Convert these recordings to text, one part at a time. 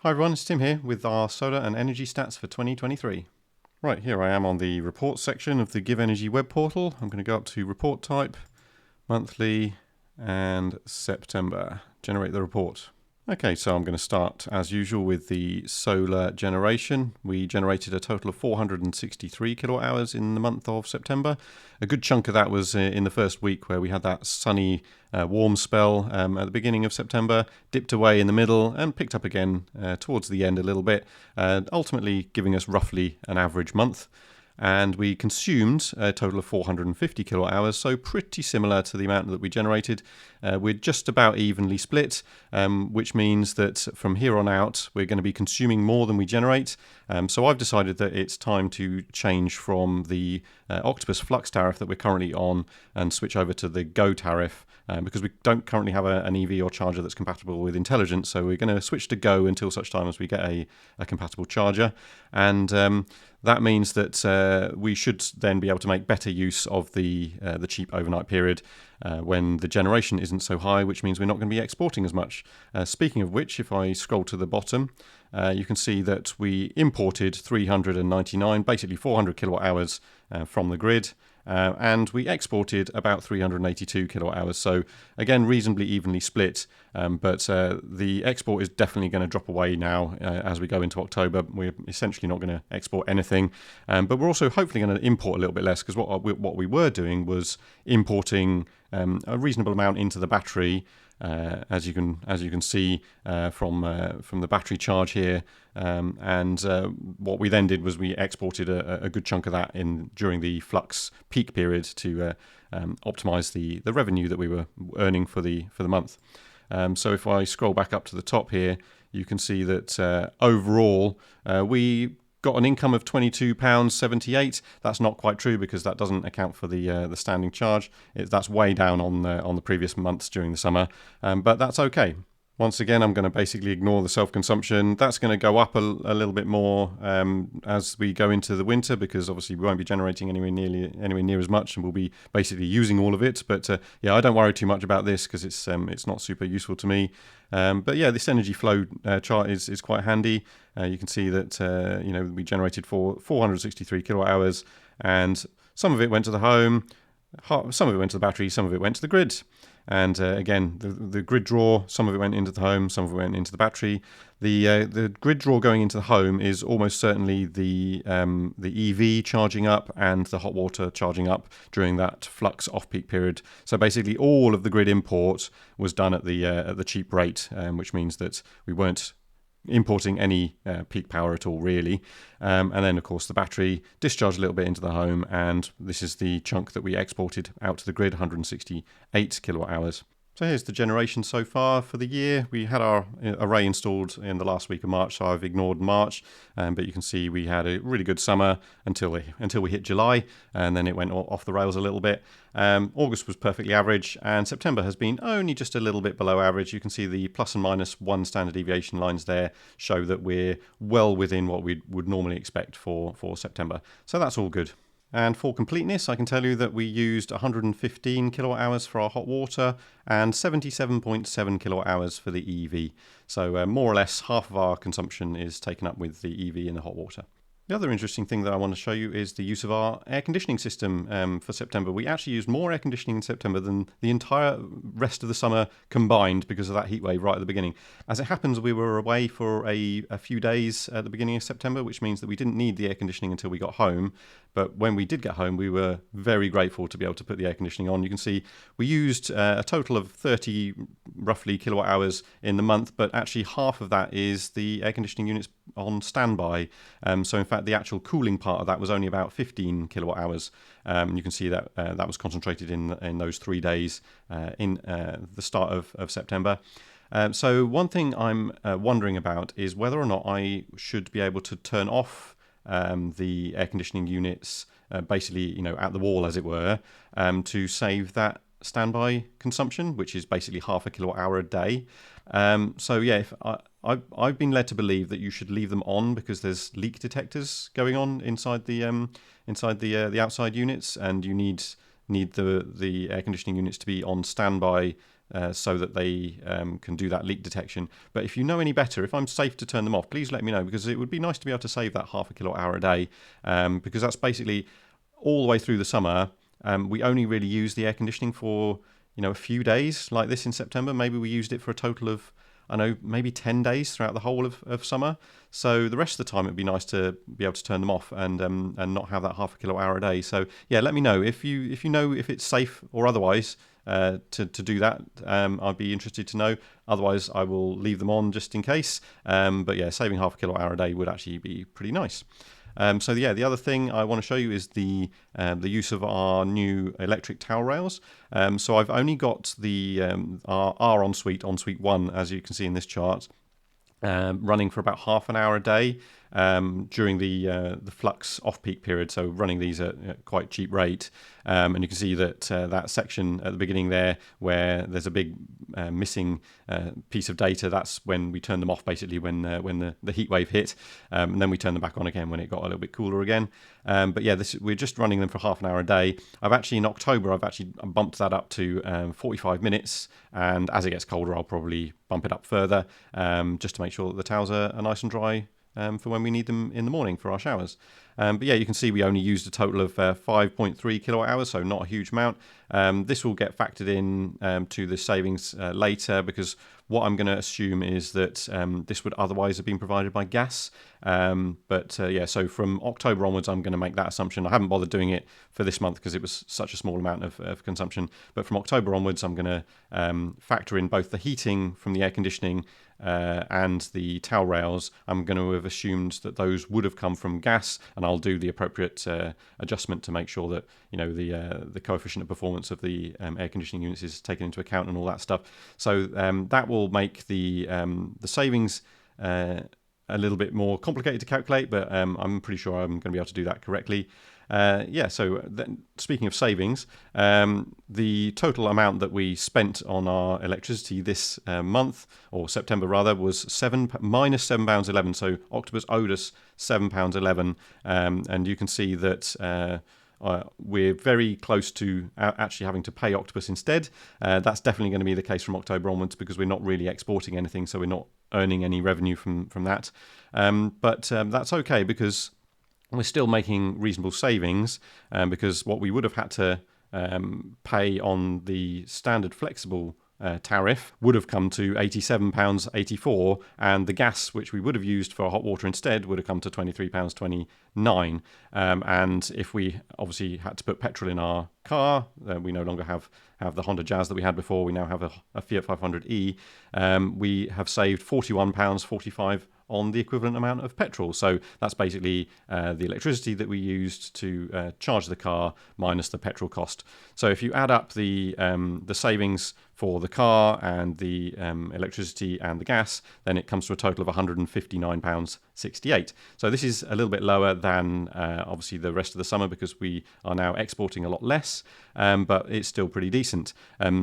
Hi everyone, it's Tim here with our solar and energy stats for 2023. Right, here I am on the reports section of the GivEnergy web portal. I'm going to go up to report type, monthly, and September. Generate the report. Okay, so I'm going to start as usual with the solar generation. We generated a total of 463 kilowatt hours in the month of September. A good chunk of that was in the first week where we had that sunny, warm spell at the beginning of September, dipped away in the middle and picked up again towards the end a little bit, ultimately giving us roughly an average month. And we consumed a total of 450 kilowatt hours, so pretty similar to the amount that we generated. We're just about evenly split, which means that from here on out we're going to be consuming more than we generate. So I've decided that it's time to change from the Octopus Flux tariff that we're currently on and switch over to the Go tariff, because we don't currently have an EV or charger that's compatible with intelligence. So we're going to switch to Go until such time as we get a compatible charger. And that means that we should then be able to make better use of the cheap overnight period when the generation isn't so high, which means we're not going to be exporting as much. Speaking of which, if I scroll to the bottom, you can see that we imported 399, basically 400 kilowatt hours from the grid. And we exported about 382 kilowatt hours. So again, reasonably evenly split, but the export is definitely going to drop away now as we go into October. We're essentially not going to export anything, but we're also hopefully going to import a little bit less, because what we were doing was importing a reasonable amount into the battery. As you can see from the battery charge here, and what we then did was we exported a good chunk of that during the flux peak period to optimize the revenue that we were earning for the month. So if I scroll back up to the top here, you can see that overall we got an income of £22.78. That's not quite true because that doesn't account for the standing charge. That's way down on the previous months during the summer, but that's okay. Once again, I'm going to basically ignore the self-consumption. That's going to go up a little bit more as we go into the winter, because obviously we won't be generating anywhere near as much, and we'll be basically using all of it. But yeah, I don't worry too much about this because it's not super useful to me. But yeah, this energy flow chart is quite handy. You can see that we generated 463 kilowatt hours, and some of it went to the home, some of it went to the battery, some of it went to the grid. And again, the grid draw, some of it went into the home, some of it went into the battery. The grid draw going into the home is almost certainly the EV charging up and the hot water charging up during that flux off-peak period. So basically, all of the grid import was done at the cheap rate, which means that we weren't importing any peak power at all, really. And then, of course, the battery discharged a little bit into the home, and this is the chunk that we exported out to the grid, 168 kilowatt hours. So here's the generation so far for the year. We had our array installed in the last week of March, so I've ignored March. But you can see we had a really good summer until we hit July, and then it went off the rails a little bit. August was perfectly average, and September has been only just a little bit below average. You can see the plus and minus 1 standard deviation lines there show that we're well within what we would normally expect for September. So that's all good. And for completeness, I can tell you that we used 115 kilowatt hours for our hot water and 77.7 kilowatt hours for the EV. So more or less half of our consumption is taken up with the EV and the hot water. The other interesting thing that I want to show you is the use of our air conditioning system for September. We actually used more air conditioning in September than the entire rest of the summer combined because of that heat wave right at the beginning. As it happens, we were away for a few days at the beginning of September, which means that we didn't need the air conditioning until we got home. But when we did get home, we were very grateful to be able to put the air conditioning on. You can see we used a total of 30 roughly kilowatt hours in the month, but actually half of that is the air conditioning units on standby. So in fact, the actual cooling part of that was only about 15 kilowatt hours. You can see that that was concentrated in those 3 days in the start of September. So one thing I'm wondering about is whether or not I should be able to turn off the air conditioning units basically, at the wall, as it were, to save that standby consumption, which is basically half a kilowatt hour a day. So yeah, if I've been led to believe that you should leave them on because there's leak detectors going on inside the outside units, and you need the air conditioning units to be on standby so that they can do that leak detection. But if you know any better, if I'm safe to turn them off, please let me know, because it would be nice to be able to save that half a kilowatt hour a day, because that's basically all the way through the summer. We only really use the air conditioning for a few days like this in September. Maybe we used it for a total of, I know, maybe 10 days throughout the whole of summer. So the rest of the time it'd be nice to be able to turn them off and not have that half a kilowatt hour a day. So yeah, let me know if you know if it's safe or otherwise to do that. I'd be interested to know. Otherwise, I will leave them on just in case. But yeah, saving half a kilowatt hour a day would actually be pretty nice. So yeah, the other thing I want to show you is the use of our new electric towel rails. So I've only got the our ensuite 1, as you can see in this chart, running for about half an hour a day during the flux off-peak period, so running these at quite cheap rate. And you can see that that section at the beginning there, where there's a big missing piece of data, that's when we turn them off, basically when the heat wave hit, and then we turn them back on again when it got a little bit cooler again. But yeah, we're just running them for half an hour a day. In October, I've actually bumped that up to 45 minutes, and as it gets colder, I'll probably bump it up further, just to make sure that the towels are nice and dry for when we need them in the morning for our showers. But yeah, you can see we only used a total of 5.3 kilowatt hours, so not a huge amount. This will get factored in to the savings later, because what I'm going to assume is that this would otherwise have been provided by gas. Yeah, so from October onwards, I'm going to make that assumption. I haven't bothered doing it for this month because it was such a small amount of consumption. But from October onwards, I'm going to factor in both the heating from the air conditioning and the towel rails. I'm going to have assumed that those would have come from gas, and I'll do the appropriate adjustment to make sure that the coefficient of performance of the air conditioning units is taken into account and all that stuff. So that will make the savings a little bit more complicated to calculate, but I'm pretty sure I'm going to be able to do that correctly. So then, speaking of savings, the total amount that we spent on our electricity this month, or September rather, was minus £7.11. So Octopus owed us £7.11, and you can see that we're very close to actually having to pay Octopus instead. That's definitely going to be the case from October onwards, because we're not really exporting anything, so we're not earning any revenue from that. But that's okay, because we're still making reasonable savings, because what we would have had to pay on the standard flexible tariff would have come to £87.84, and the gas, which we would have used for hot water instead, would have come to £23.29. And if we obviously had to put petrol in our car, we no longer have the Honda Jazz that we had before. We now have a Fiat 500e. We have saved £41.45 on the equivalent amount of petrol. So that's basically the electricity that we used to charge the car minus the petrol cost. So if you add up the savings for the car and the electricity and the gas, then it comes to a total of £159.68. So this is a little bit lower than obviously the rest of the summer, because we are now exporting a lot less, but it's still pretty decent.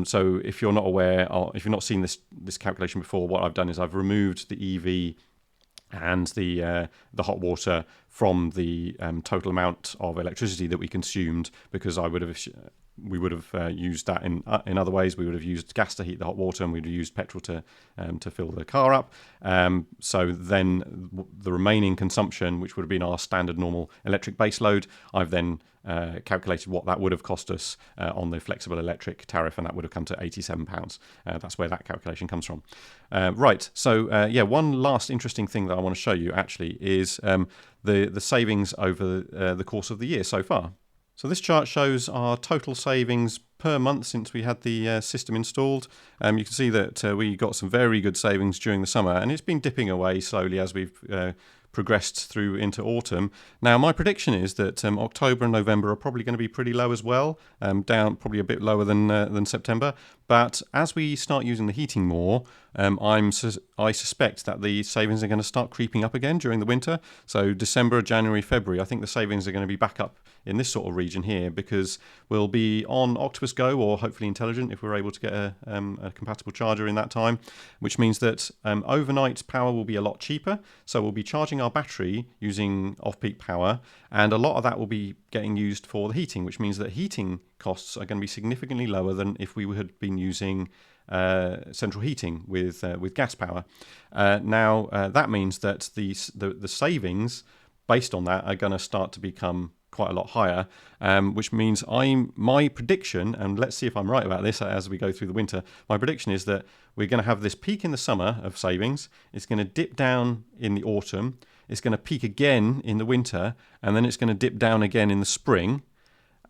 So if you're not aware, or if you've not seen this calculation before, what I've done is I've removed the EV and the hot water from the total amount of electricity that we consumed, because we would have used that in other ways. We would have used gas to heat the hot water, and we'd have used petrol to fill the car up. So then the remaining consumption, which would have been our standard normal electric base load, I've then calculated what that would have cost us on the flexible electric tariff, and that would have come to £87. That's where that calculation comes from. Right, so one last interesting thing that I want to show you actually is the savings over the course of the year so far. So this chart shows our total savings per month since we had the system installed. You can see that we got some very good savings during the summer, and it's been dipping away slowly as we've progressed through into autumn. Now, my prediction is that October and November are probably going to be pretty low as well, down probably a bit lower than September. But as we start using the heating more, I suspect that the savings are going to start creeping up again during the winter. So December, January, February, I think the savings are going to be back up in this sort of region here, because we'll be on Octopus Go, or hopefully Intelligent if we're able to get a compatible charger in that time, which means that overnight power will be a lot cheaper. So we'll be charging our battery using off-peak power, and a lot of that will be getting used for the heating, which means that heating costs are going to be significantly lower than if we had been using central heating with gas power. Now that means that the savings based on that are going to start to become quite a lot higher, which means my prediction, and let's see if I'm right about this as we go through the winter, my prediction is that we're going to have this peak in the summer of savings. It's going to dip down in the autumn. It's going to peak again in the winter, and then it's going to dip down again in the spring,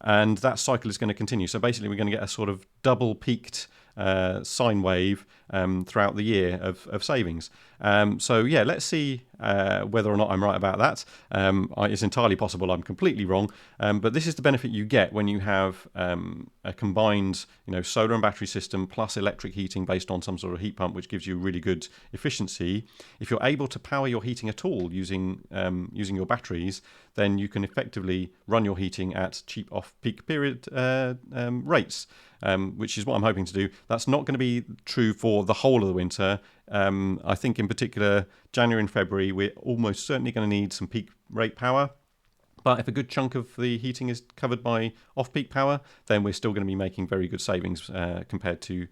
and that cycle is going to continue. So basically we're going to get a sort of double peaked sine wave throughout the year of savings. So yeah, let's see whether or not I'm right about that. It's entirely possible I'm completely wrong, but this is the benefit you get when you have a combined, solar and battery system plus electric heating based on some sort of heat pump, which gives you really good efficiency. If you're able to power your heating at all using your batteries, then you can effectively run your heating at cheap off-peak period rates. Which is what I'm hoping to do. That's not going to be true for the whole of the winter. I think in particular, January and February, we're almost certainly going to need some peak rate power. But if a good chunk of the heating is covered by off-peak power, then we're still going to be making very good savings compared to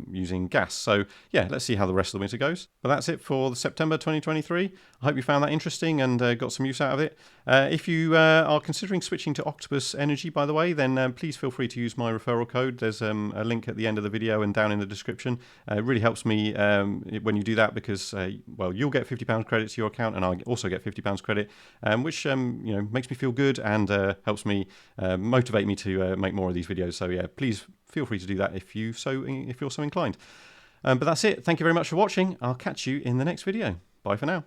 using gas. So yeah, let's see how the rest of the winter goes. But that's it for the September 2023. I hope you found that interesting and got some use out of it. If you are considering switching to Octopus Energy, by the way, then please feel free to use my referral code. There's a link at the end of the video and down in the description. It really helps me when you do that because, you'll get £50 credit to your account and I also get £50 credit, which makes me feel good and helps me motivate me to make more of these videos. So yeah, please feel free to do that if you're so inclined. But that's it. Thank you very much for watching. I'll catch you in the next video. Bye for now.